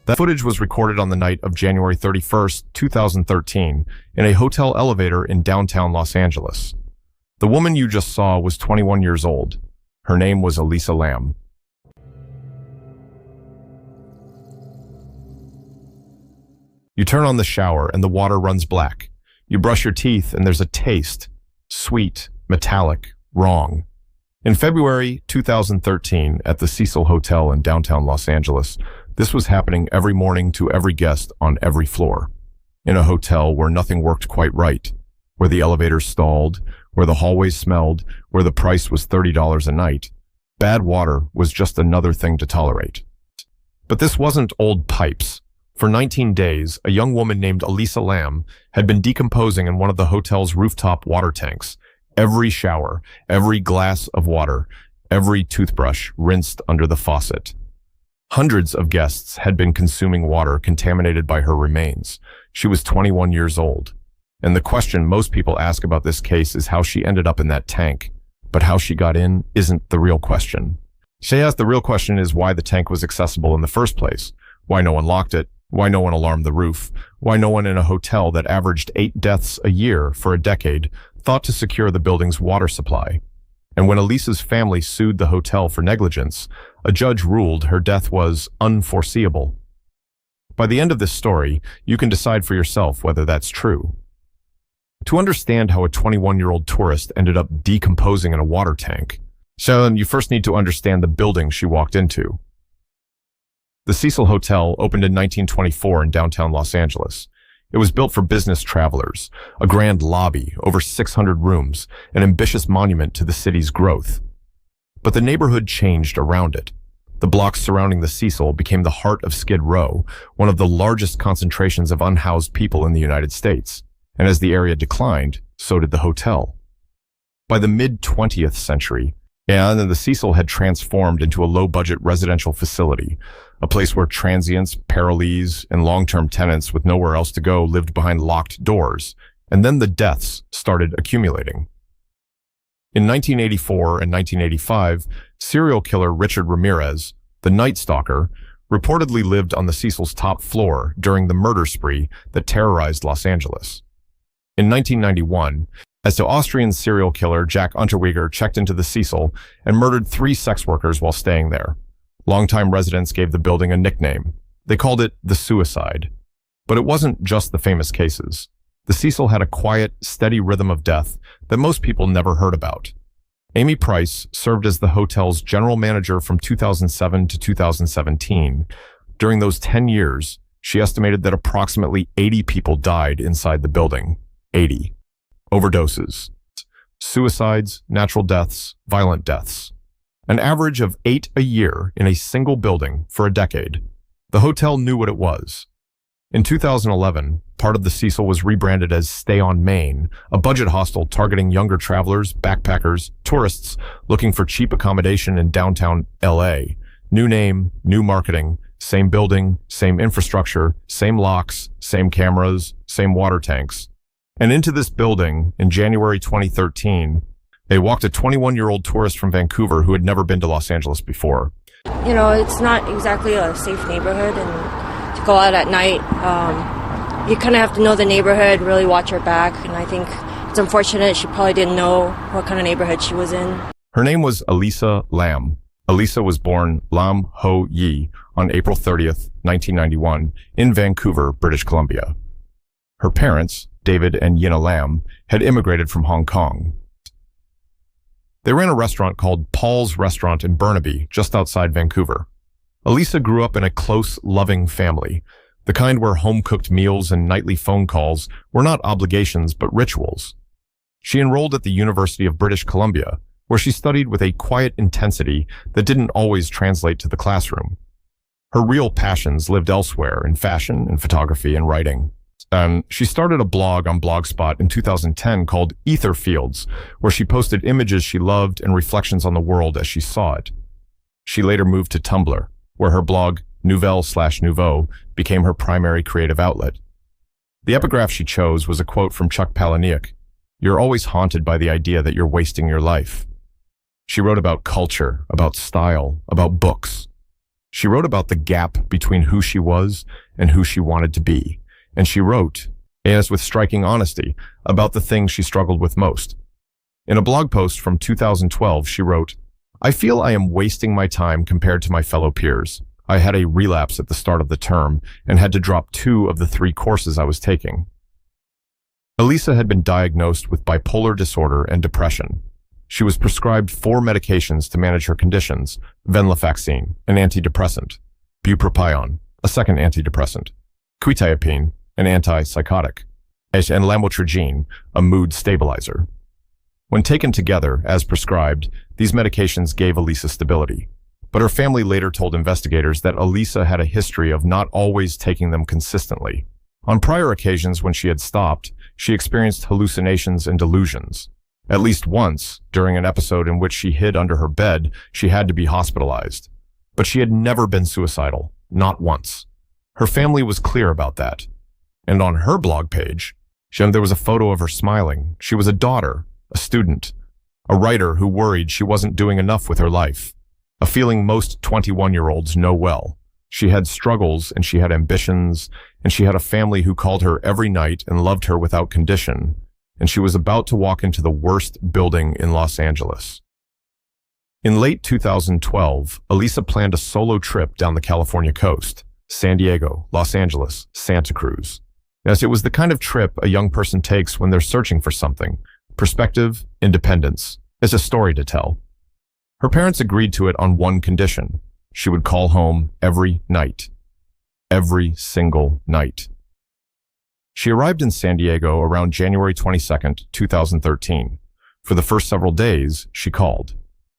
That footage was recorded on the night of January 31st, 2013, in a hotel elevator in downtown Los Angeles. The woman you just saw was 21 years old. Her name was Elisa Lam. You turn on the shower and the water runs black. You brush your teeth and there's a taste. Sweet, metallic, wrong. In February 2013, at the Cecil Hotel in downtown Los Angeles, this was happening every morning to every guest on every floor. In a hotel where nothing worked quite right, where the elevators stalled, where the hallways smelled, where the price was $30 a night, bad water was just another thing to tolerate. But this wasn't old pipes. For 19 days, a young woman named Elisa Lam had been decomposing in one of the hotel's rooftop water tanks. Every shower, every glass of water, every toothbrush rinsed under the faucet. Hundreds of guests had been consuming water contaminated by her remains. She was 21 years old. And the question most people ask about this case is how she ended up in that tank. But how she got in isn't the real question. The real question is why the tank was accessible in the first place. Why no one locked it. Why no one alarmed the roof. Why no one in a hotel that averaged 8 deaths a year for a decade thought to secure the building's water supply. And when Elisa's family sued the hotel for negligence, a judge ruled her death was unforeseeable. By the end of this story, you can decide for yourself whether that's true. To understand how a 21-year-old tourist ended up decomposing in a water tank, you first need to understand the building she walked into. The Cecil Hotel opened in 1924 in downtown Los Angeles. It was built for business travelers, a grand lobby, over 600 rooms, an ambitious monument to the city's growth. But the neighborhood changed around it. The blocks surrounding the Cecil became the heart of Skid Row, one of the largest concentrations of unhoused people in the United States. And as the area declined, so did the hotel. By the mid-20th century, the Cecil had transformed into a low-budget residential facility, a place where transients, parolees, and long-term tenants with nowhere else to go lived behind locked doors, and then the deaths started accumulating. In 1984 and 1985, serial killer Richard Ramirez, the Night Stalker, reportedly lived on the Cecil's top floor during the murder spree that terrorized Los Angeles. In 1991, as to Austrian serial killer Jack Unterweger checked into the Cecil and murdered 3 sex workers while staying there. Longtime residents gave the building a nickname. They called it the Suicide. But it wasn't just the famous cases. The Cecil had a quiet, steady rhythm of death that most people never heard about. Amy Price served as the hotel's general manager from 2007 to 2017. During those 10 years, she estimated that approximately 80 people died inside the building. 80. Overdoses, suicides, natural deaths, violent deaths. An average of 8 a year in a single building for a decade. The hotel knew what it was. In 2011, part of the Cecil was rebranded as Stay on Main, a budget hostel targeting younger travelers, backpackers, tourists looking for cheap accommodation in downtown LA. New name, new marketing, same building, same infrastructure, same locks, same cameras, same water tanks. And into this building, in January 2013, they walked a 21-year-old tourist from Vancouver who had never been to Los Angeles before. You know, it's not exactly a safe neighborhood, and to go out at night, you kind of have to know the neighborhood, really watch her back, and I think it's unfortunate she probably didn't know what kind of neighborhood she was in. Her name was Elisa Lam. Elisa was born Lam Ho Yi on April 30th, 1991, in Vancouver, British Columbia. Her parents, David and Yina Lam, had immigrated from Hong Kong. They ran a restaurant called Paul's Restaurant in Burnaby, just outside Vancouver. Elisa grew up in a close, loving family, the kind where home-cooked meals and nightly phone calls were not obligations but rituals. She enrolled at the University of British Columbia, where she studied with a quiet intensity that didn't always translate to the classroom. Her real passions lived elsewhere, in fashion and photography and writing. She started a blog on Blogspot in 2010 called Ether Fields, where she posted images she loved and reflections on the world as she saw it. She later moved to Tumblr, where her blog Nouvelle/Nouveau became her primary creative outlet. The epigraph she chose was a quote from Chuck Palahniuk: "You're always haunted by the idea that you're wasting your life." She wrote about culture, about style, about books. She wrote about the gap between who she was and who she wanted to be. And she wrote, as with striking honesty, about the things she struggled with most. In a blog post from 2012, she wrote, "I feel I am wasting my time compared to my fellow peers. I had a relapse at the start of the term and had to drop 2 of the 3 courses I was taking." Elisa had been diagnosed with bipolar disorder and depression. She was prescribed 4 medications to manage her conditions: venlafaxine, an antidepressant; bupropion, a second antidepressant; quetiapine, an antipsychotic; and lamotrigine, a mood stabilizer. When taken together, as prescribed, these medications gave Elisa stability. But her family later told investigators that Elisa had a history of not always taking them consistently. On prior occasions when she had stopped, she experienced hallucinations and delusions. At least once, during an episode in which she hid under her bed, she had to be hospitalized. But she had never been suicidal, not once. Her family was clear about that. And on her blog page, there was a photo of her smiling. She was a daughter, a student, a writer who worried she wasn't doing enough with her life. A feeling most 21-year-olds know well. She had struggles and she had ambitions, and she had a family who called her every night and loved her without condition, and she was about to walk into the worst building in Los Angeles. In late 2012, Elisa planned a solo trip down the California coast: San Diego, Los Angeles, Santa Cruz. As it was the kind of trip a young person takes when they're searching for something: perspective, independence, as a story to tell. Her parents agreed to it on one condition: she would call home every night. Every single night. She arrived in San Diego around January 22nd, 2013. For the first several days, she called.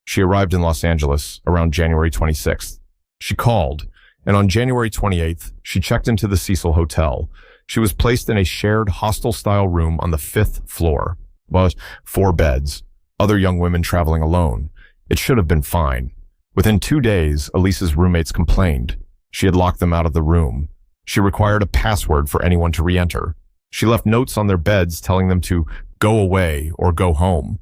She arrived in Los Angeles around January 26th. She called, and on January 28th, she checked into the Cecil Hotel. She was placed in a shared hostel-style room on the 5th floor. But 4 beds, other young women traveling alone. It should have been fine. Within 2 days, Elisa's roommates complained. She had locked them out of the room. She required a password for anyone to re-enter. She left notes on their beds telling them to go away or go home.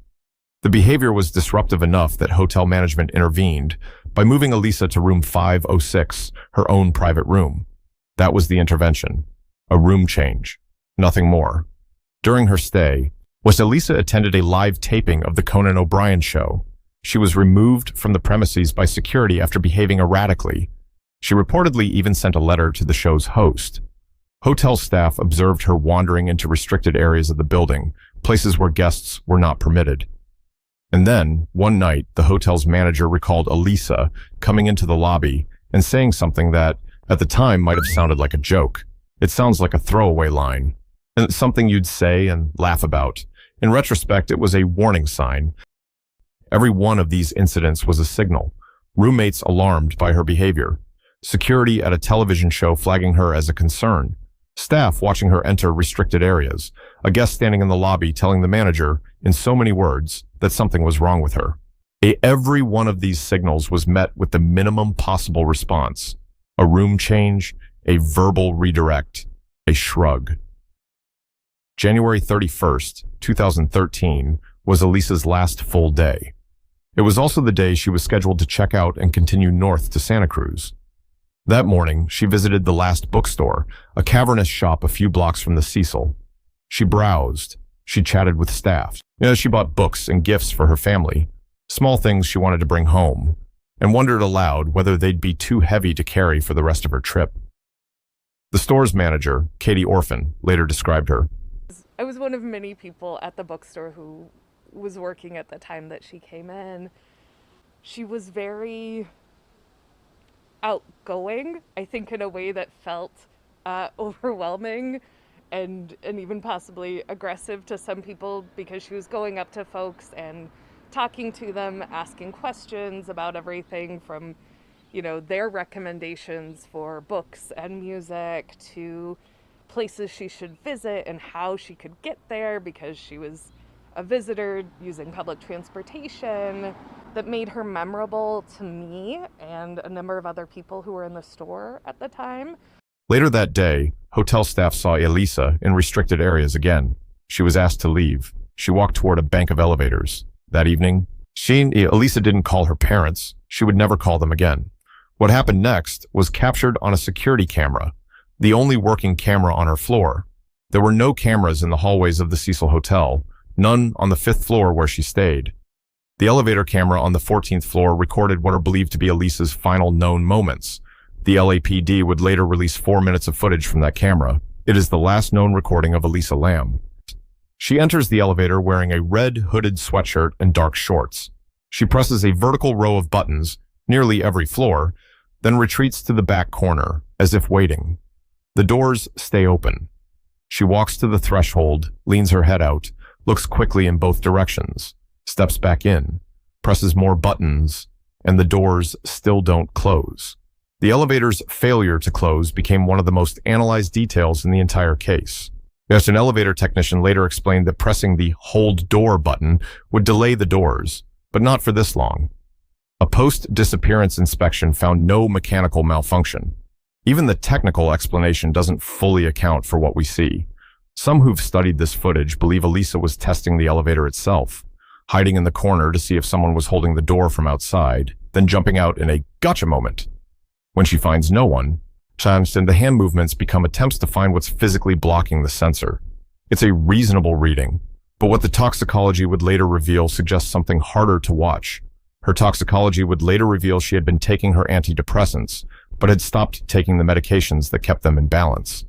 The behavior was disruptive enough that hotel management intervened by moving Elisa to room 506, her own private room. That was the intervention. A room change. Nothing more. During her stay, Elisa attended a live taping of the Conan O'Brien show. She was removed from the premises by security after behaving erratically. She reportedly even sent a letter to the show's host. Hotel staff observed her wandering into restricted areas of the building, places where guests were not permitted. And then, one night, the hotel's manager recalled Elisa coming into the lobby and saying something that, at the time, might have sounded like a joke. It sounds like a throwaway line, and it's something you'd say and laugh about. In retrospect, it was a warning sign. Every one of these incidents was a signal. Roommates alarmed by her behavior. Security at a television show flagging her as a concern. Staff watching her enter restricted areas. A guest standing in the lobby telling the manager, in so many words, that something was wrong with her. Every one of these signals was met with the minimum possible response. A room change, a verbal redirect, a shrug. January 31st, 2013, was Elisa's last full day. It was also the day she was scheduled to check out and continue north to Santa Cruz. That morning, she visited the Last Bookstore, a cavernous shop a few blocks from the Cecil. She browsed. She chatted with staff. She bought books and gifts for her family, small things she wanted to bring home, and wondered aloud whether they'd be too heavy to carry for the rest of her trip. The store's manager, Katie Orphan, later described her. I was one of many people at the bookstore who was working at the time that she came in. She was very outgoing, I think, in a way that felt overwhelming and even possibly aggressive to some people, because she was going up to folks and talking to them, asking questions about everything from, their recommendations for books and music to places she should visit and how she could get there, because she was a visitor using public transportation. That made her memorable to me and a number of other people who were in the store at the time. Later that day, hotel staff saw Elisa in restricted areas again. She was asked to leave. She walked toward a bank of elevators. That evening, Elisa didn't call her parents. She would never call them again. What happened next was captured on a security camera, the only working camera on her floor. There were no cameras in the hallways of the Cecil Hotel, none on the 5th floor where she stayed. The elevator camera on the 14th floor recorded what are believed to be Elisa's final known moments. The LAPD would later release 4 minutes of footage from that camera. It is the last known recording of Elisa Lam. She enters the elevator wearing a red hooded sweatshirt and dark shorts. She presses a vertical row of buttons, nearly every floor, then retreats to the back corner, as if waiting. The doors stay open. She walks to the threshold, leans her head out, looks quickly in both directions, steps back in, presses more buttons, and the doors still don't close. The elevator's failure to close became one of the most analyzed details in the entire case. Yet an elevator technician later explained that pressing the hold door button would delay the doors, but not for this long. A post-disappearance inspection found no mechanical malfunction. Even the technical explanation doesn't fully account for what we see. Some who've studied this footage believe Elisa was testing the elevator itself, hiding in the corner to see if someone was holding the door from outside, then jumping out in a gotcha moment. When she finds no one, chance and the hand movements become attempts to find what's physically blocking the sensor. It's a reasonable reading, but what the toxicology would later reveal suggests something harder to watch. Her toxicology would later reveal she had been taking her antidepressants, but had stopped taking the medications that kept them in balance.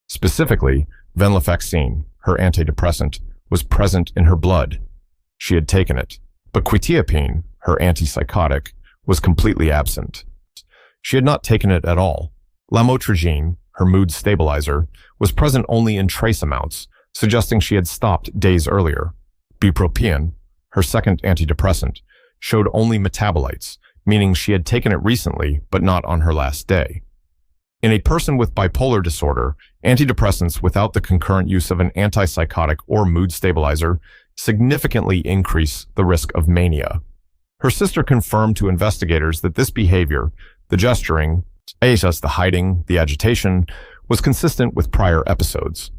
Specifically, venlafaxine, her antidepressant, was present in her blood. She had taken it, but quetiapine, her antipsychotic, was completely absent. She had not taken it at all. Lamotrigine, her mood stabilizer, was present only in trace amounts, suggesting she had stopped days earlier. Bupropion, her second antidepressant, showed only metabolites, meaning she had taken it recently, but not on her last day. In a person with bipolar disorder, antidepressants without the concurrent use of an antipsychotic or mood stabilizer significantly increase the risk of mania. Her sister confirmed to investigators that this behavior, the gesturing, the hiding, the agitation, was consistent with prior episodes.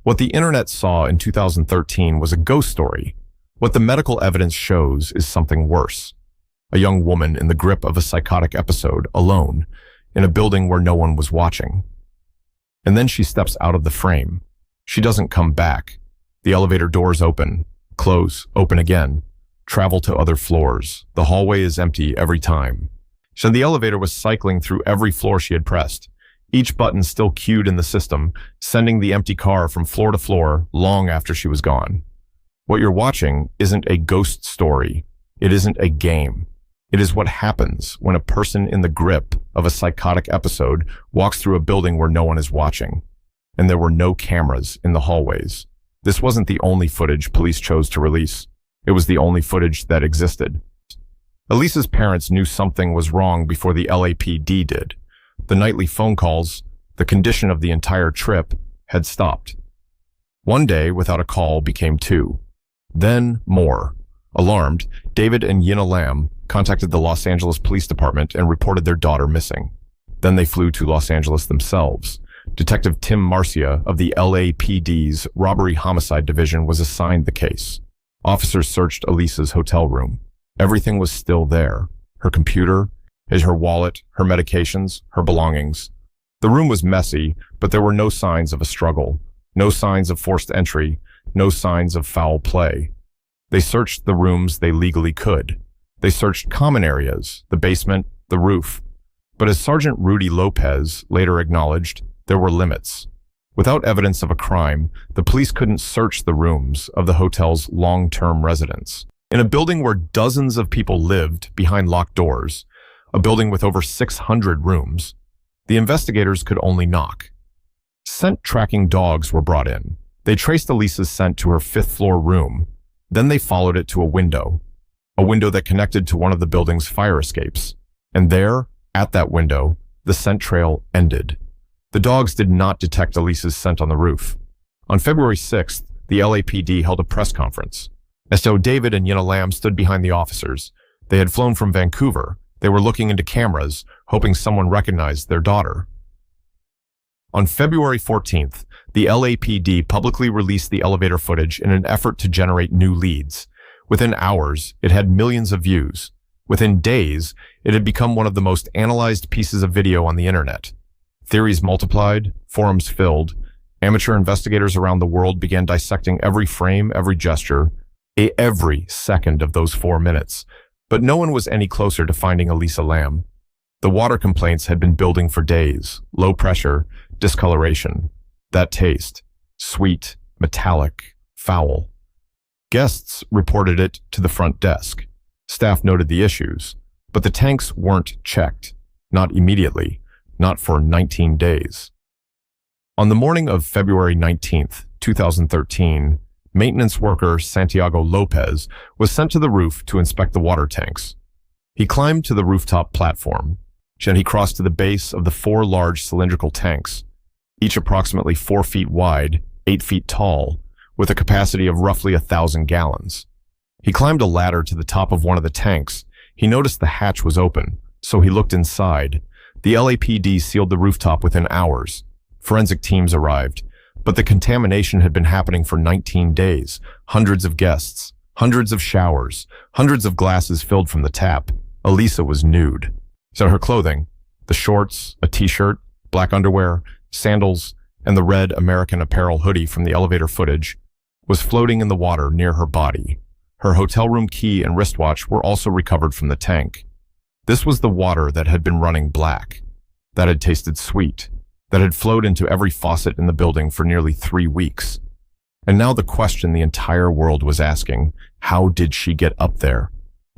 What the internet saw in 2013 was a ghost story. What the medical evidence shows is something worse. A young woman in the grip of a psychotic episode, alone, in a building where no one was watching. And then she steps out of the frame. She doesn't come back. The elevator doors open, close, open again, travel to other floors. The hallway is empty every time. So the elevator was cycling through every floor she had pressed, each button still cued in the system, sending the empty car from floor to floor long after she was gone. What you're watching isn't a ghost story. It isn't a game. It is what happens when a person in the grip of a psychotic episode walks through a building where no one is watching. And there were no cameras in the hallways. This wasn't the only footage police chose to release. It was the only footage that existed. Elisa's parents knew something was wrong before the LAPD did. The nightly phone calls, the condition of the entire trip, had stopped. One day without a call became 2. Then more. Alarmed, David and Elisa Lam contacted the Los Angeles Police Department and reported their daughter missing. Then they flew to Los Angeles themselves. Detective Tim Marcia of the LAPD's Robbery Homicide Division was assigned the case. Officers searched Elisa's hotel room. Everything was still there. Her computer, her wallet, her medications, her belongings. The room was messy, but there were no signs of a struggle, no signs of forced entry, no signs of foul play. They searched the rooms they legally could. They searched common areas, the basement, the roof. But as Sergeant Rudy Lopez later acknowledged, there were limits. Without evidence of a crime, the police couldn't search the rooms of the hotel's long-term residents. In a building where dozens of people lived behind locked doors, a building with over 600 rooms, the investigators could only knock. Scent tracking dogs were brought in. They traced Elisa's scent to her 5th floor room. Then they followed it to a window that connected to one of the building's fire escapes. And there, at that window, the scent trail ended. The dogs did not detect Elisa's scent on the roof. On February 6th, the LAPD held a press conference. As though David and Elisa Lam stood behind the officers. They had flown from Vancouver. They were looking into cameras, hoping someone recognized their daughter. On February 14th, the LAPD publicly released the elevator footage in an effort to generate new leads. Within hours, it had millions of views. Within days, it had become one of the most analyzed pieces of video on the internet. Theories multiplied, forums filled, amateur investigators around the world began dissecting every frame, every gesture, every second of those 4 minutes. But no one was any closer to finding Elisa Lam. The water complaints had been building for days. Low pressure, discoloration. That taste. Sweet, metallic, foul. Guests reported it to the front desk. Staff noted the issues, but the tanks weren't checked. Not immediately. Not for 19 days. On the morning of February 19th, 2013, maintenance worker Santiago Lopez was sent to the roof to inspect the water tanks. He climbed to the rooftop platform. Then he crossed to the base of the 4 large cylindrical tanks, each approximately 4 feet wide, 8 feet tall, with a capacity of roughly 1,000 gallons. He climbed a ladder to the top of one of the tanks. He noticed the hatch was open, so he looked inside. The LAPD sealed the rooftop within hours. Forensic teams arrived, but the contamination had been happening for 19 days. Hundreds of guests, hundreds of showers, hundreds of glasses filled from the tap. Elisa was nude. So her clothing, the shorts, a t-shirt, black underwear, sandals, and the red American Apparel hoodie from the elevator footage, was floating in the water near her body. Her hotel room key and wristwatch were also recovered from the tank. This was the water that had been running black, that had tasted sweet, that had flowed into every faucet in the building for nearly 3 weeks. And now the question the entire world was asking, how did she get up there?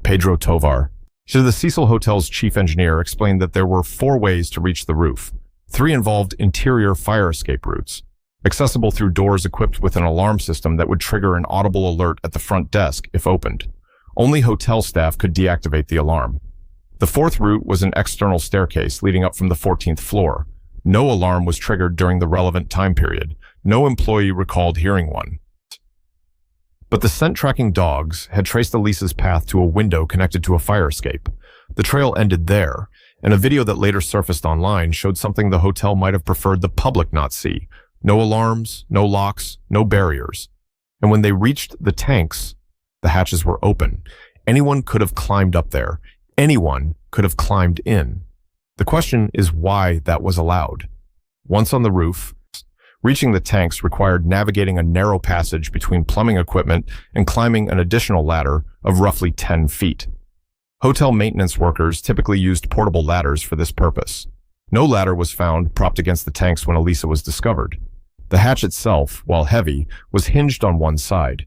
Pedro Tovar, the Cecil Hotel's chief engineer, explained that there were 4 ways to reach the roof. 3 involved interior fire escape routes, accessible through doors equipped with an alarm system that would trigger an audible alert at the front desk if opened. Only hotel staff could deactivate the alarm. The 4th route was an external staircase leading up from the 14th floor. No alarm was triggered during the relevant time period. No employee recalled hearing one. But the scent-tracking dogs had traced Elisa's path to a window connected to a fire escape. The trail ended there, and a video that later surfaced online showed something the hotel might have preferred the public not see. No alarms, no locks, no barriers. And when they reached the tanks, the hatches were open. Anyone could have climbed up there. Anyone could have climbed in. The question is why that was allowed. Once on the roof, reaching the tanks required navigating a narrow passage between plumbing equipment and climbing an additional ladder of roughly 10 feet. Hotel maintenance workers typically used portable ladders for this purpose. No ladder was found propped against the tanks when Elisa was discovered. The hatch itself, while heavy, was hinged on one side.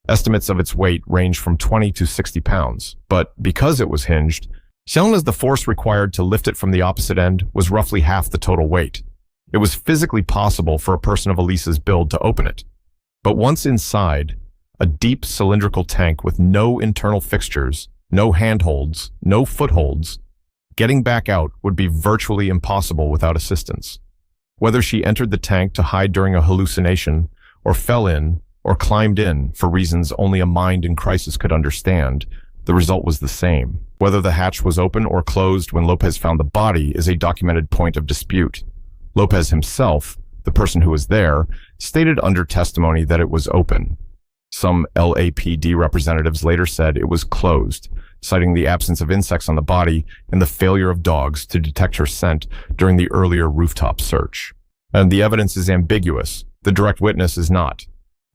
Estimates of its weight range from 20 to 60 pounds, but because it was hinged, shown as the force required to lift it from the opposite end was roughly half the total weight. It was physically possible for a person of Elisa's build to open it. But once inside, a deep cylindrical tank with no internal fixtures, no handholds, no footholds, getting back out would be virtually impossible without assistance. Whether she entered the tank to hide during a hallucination, or fell in, or climbed in for reasons only a mind in crisis could understand, the result was the same. Whether the hatch was open or closed when Lopez found the body is a documented point of dispute. Lopez himself, the person who was there, stated under testimony that it was open. Some LAPD representatives later said it was closed, citing the absence of insects on the body and the failure of dogs to detect her scent during the earlier rooftop search. And the evidence is ambiguous. The direct witness is not.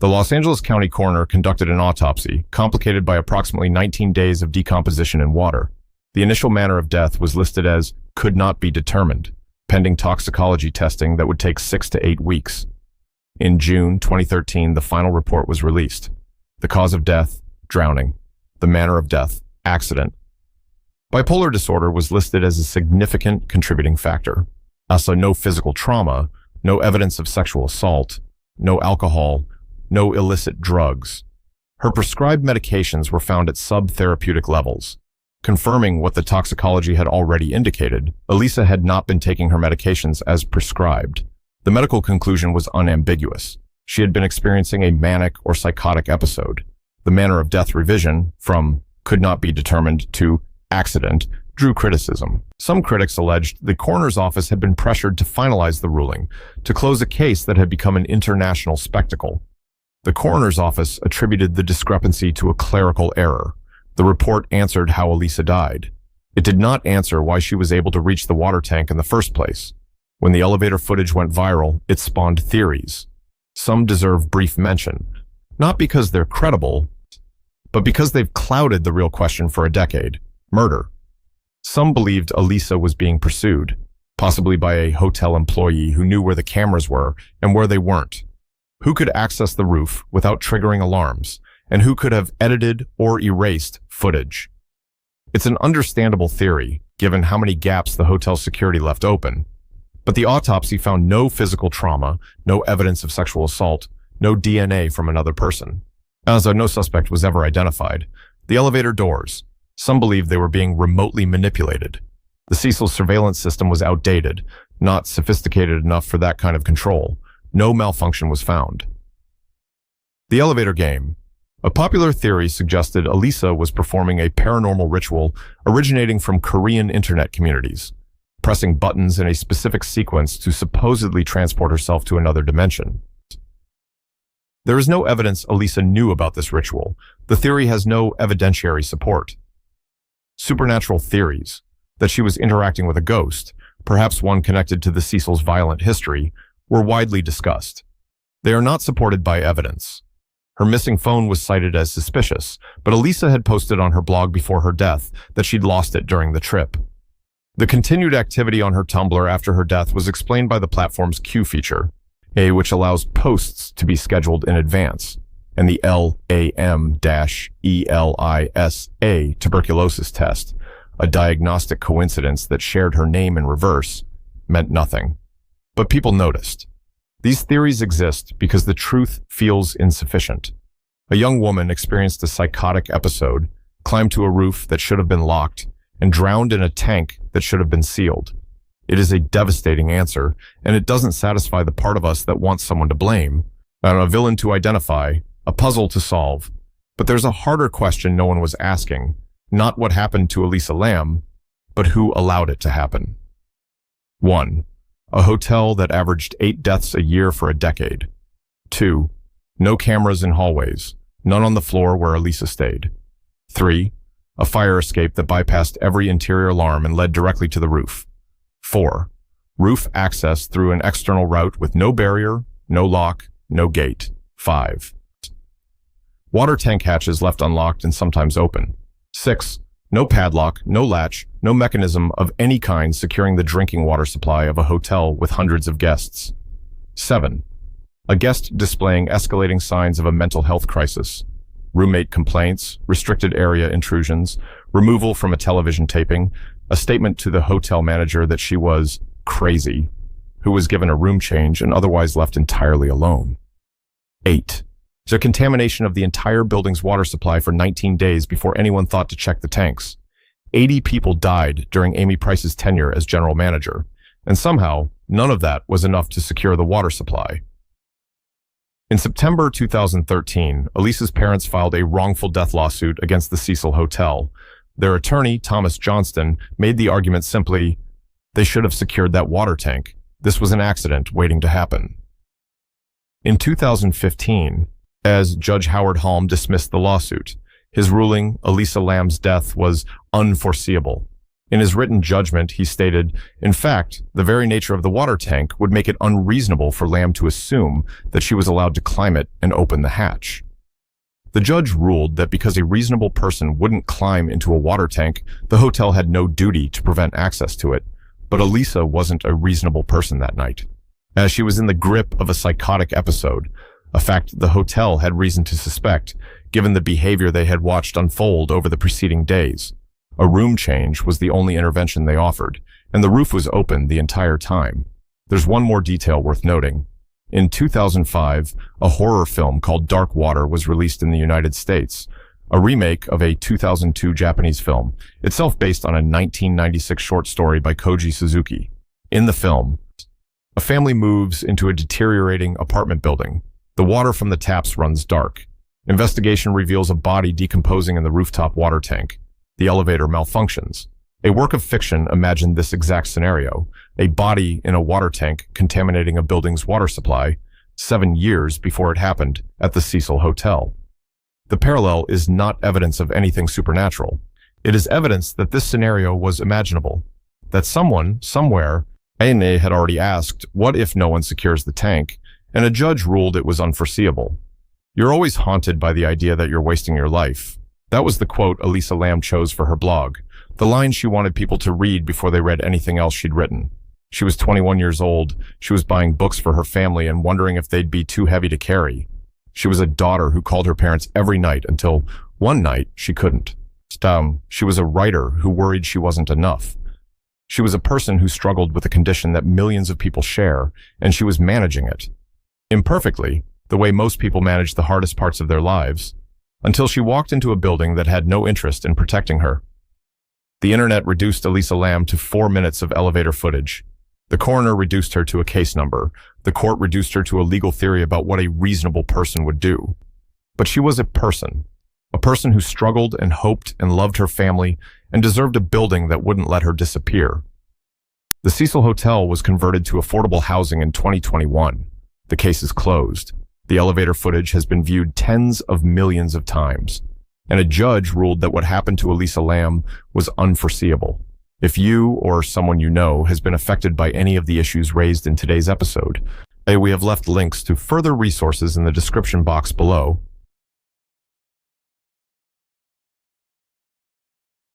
The Los Angeles County coroner conducted an autopsy, complicated by approximately 19 days of decomposition in water. The initial manner of death was listed as could not be determined, pending toxicology testing that would take 6 to 8 weeks. In June 2013, the final report was released. The cause of death, drowning. The manner of death, accident. Bipolar disorder was listed as a significant contributing factor. Also, no physical trauma, no evidence of sexual assault, no alcohol, no illicit drugs. Her prescribed medications were found at sub-therapeutic levels. Confirming what the toxicology had already indicated, Elisa had not been taking her medications as prescribed. The medical conclusion was unambiguous. She had been experiencing a manic or psychotic episode. The manner of death revision, from could not be determined to accident, drew criticism. Some critics alleged the coroner's office had been pressured to finalize the ruling, to close a case that had become an international spectacle. The coroner's office attributed the discrepancy to a clerical error. The report answered how Elisa died. It did not answer why she was able to reach the water tank in the first place. When the elevator footage went viral, it spawned theories. Some deserve brief mention, not because they're credible, but because they've clouded the real question for a decade: murder. Some believed Elisa was being pursued, possibly by a hotel employee who knew where the cameras were and where they weren't. Who could access the roof without triggering alarms, and who could have edited or erased footage? It's an understandable theory, given how many gaps the hotel security left open. But the autopsy found no physical trauma, no evidence of sexual assault, no DNA from another person. As no suspect was ever identified. The elevator doors. Some believed they were being remotely manipulated. The Cecil surveillance system was outdated, not sophisticated enough for that kind of control. No malfunction was found. The elevator game. A popular theory suggested Elisa was performing a paranormal ritual originating from Korean internet communities, pressing buttons in a specific sequence to supposedly transport herself to another dimension. There is no evidence Elisa knew about this ritual. The theory has no evidentiary support. Supernatural theories, that she was interacting with a ghost, perhaps one connected to the Cecil's violent history, were widely discussed. They are not supported by evidence. Her missing phone was cited as suspicious, but Elisa had posted on her blog before her death that she'd lost it during the trip. The continued activity on her Tumblr after her death was explained by the platform's queue feature, which allows posts to be scheduled in advance, and the LAM-ELISA tuberculosis test, a diagnostic coincidence that shared her name in reverse, meant nothing. But people noticed. These theories exist because the truth feels insufficient. A young woman experienced a psychotic episode, climbed to a roof that should have been locked, and drowned in a tank that should have been sealed. It is a devastating answer, and it doesn't satisfy the part of us that wants someone to blame, a villain to identify, a puzzle to solve. But there's a harder question no one was asking, not what happened to Elisa Lam, but who allowed it to happen. 1. A hotel that averaged 8 deaths a year for a decade. 2. No cameras in hallways, none on the floor where Elisa stayed. 3. A fire escape that bypassed every interior alarm and led directly to the roof. 4. Roof access through an external route with no barrier, no lock, no gate. 5. Water tank hatches left unlocked and sometimes open. 6. No padlock, no latch, no mechanism of any kind securing the drinking water supply of a hotel with hundreds of guests. 7. A guest displaying escalating signs of a mental health crisis. Roommate complaints, restricted area intrusions, removal from a television taping, a statement to the hotel manager that she was crazy, who was given a room change and otherwise left entirely alone. 8. The contamination of the entire building's water supply for 19 days before anyone thought to check the tanks. 80 people died during Amy Price's tenure as general manager, and somehow none of that was enough to secure the water supply. In September 2013, Elisa's parents filed a wrongful death lawsuit against the Cecil Hotel. Their attorney, Thomas Johnston, made the argument simply, they should have secured that water tank. This was an accident waiting to happen. In 2015, as Judge Howard Halm dismissed the lawsuit, his ruling, Elisa Lam's death, was unforeseeable. In his written judgment, he stated, in fact, the very nature of the water tank would make it unreasonable for Lam to assume that she was allowed to climb it and open the hatch. The judge ruled that because a reasonable person wouldn't climb into a water tank, the hotel had no duty to prevent access to it. But Elisa wasn't a reasonable person that night, as she was in the grip of a psychotic episode, a fact the hotel had reason to suspect, given the behavior they had watched unfold over the preceding days. A room change was the only intervention they offered, and the roof was open the entire time. There's one more detail worth noting. In 2005, a horror film called Dark Water was released in the United States, a remake of a 2002 Japanese film, itself based on a 1996 short story by Koji Suzuki. In the film, a family moves into a deteriorating apartment building. The water from the taps runs dark. Investigation reveals a body decomposing in the rooftop water tank. The elevator malfunctions. A work of fiction imagined this exact scenario, a body in a water tank contaminating a building's water supply, 7 years before it happened at the Cecil Hotel. The parallel is not evidence of anything supernatural. It is evidence that this scenario was imaginable, that someone, somewhere, Aine had already asked, what if no one secures the tank, and a judge ruled it was unforeseeable. You're always haunted by the idea that you're wasting your life. That was the quote Elisa Lam chose for her blog, the line she wanted people to read before they read anything else she'd written. She was 21 years old, she was buying books for her family and wondering if they'd be too heavy to carry. She was a daughter who called her parents every night until one night she couldn't. She was a writer who worried she wasn't enough. She was a person who struggled with a condition that millions of people share, and she was managing it. Imperfectly, the way most people manage the hardest parts of their lives, until she walked into a building that had no interest in protecting her. The internet reduced Elisa Lam to 4 minutes of elevator footage. The coroner reduced her to a case number. The court reduced her to a legal theory about what a reasonable person would do. But she was a person who struggled and hoped and loved her family and deserved a building that wouldn't let her disappear. The Cecil Hotel was converted to affordable housing in 2021. The case is closed. The elevator footage has been viewed tens of millions of times, and a judge ruled that what happened to Elisa Lam was unforeseeable. If you or someone you know has been affected by any of the issues raised in today's episode, we have left links to further resources in the description box below.